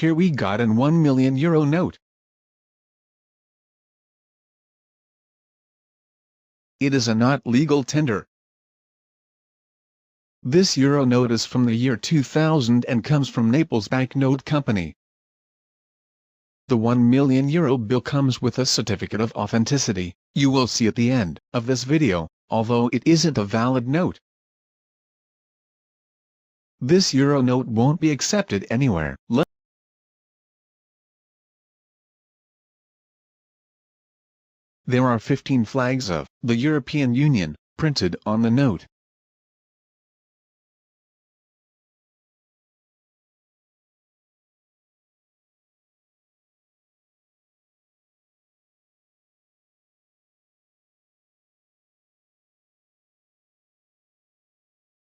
Here we got an €1 million note. It is a not legal tender. This euro note is from the year 2000 and comes from Naples Banknote Company. The €1 million bill comes with a certificate of authenticity, you will see at the end of this video, although it isn't a valid note. This euro note won't be accepted anywhere. There are 15 flags of the European Union printed on the note.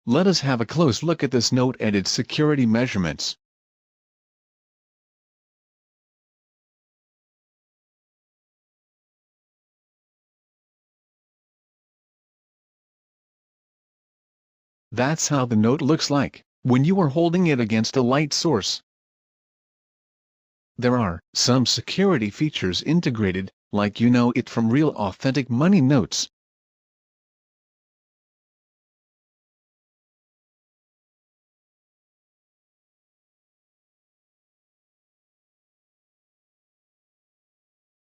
Let us have a close look at this note and its security measurements. That's how the note looks like when you are holding it against a light source. There are some security features integrated, like you know it from real authentic money notes.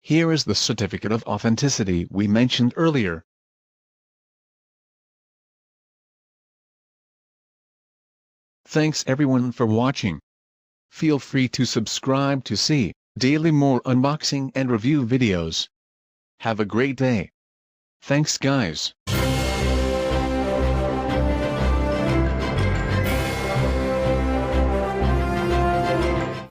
Here is the certificate of authenticity we mentioned earlier. Thanks everyone for watching. Feel free to subscribe to see daily more unboxing and review videos. Have a great day. Thanks guys.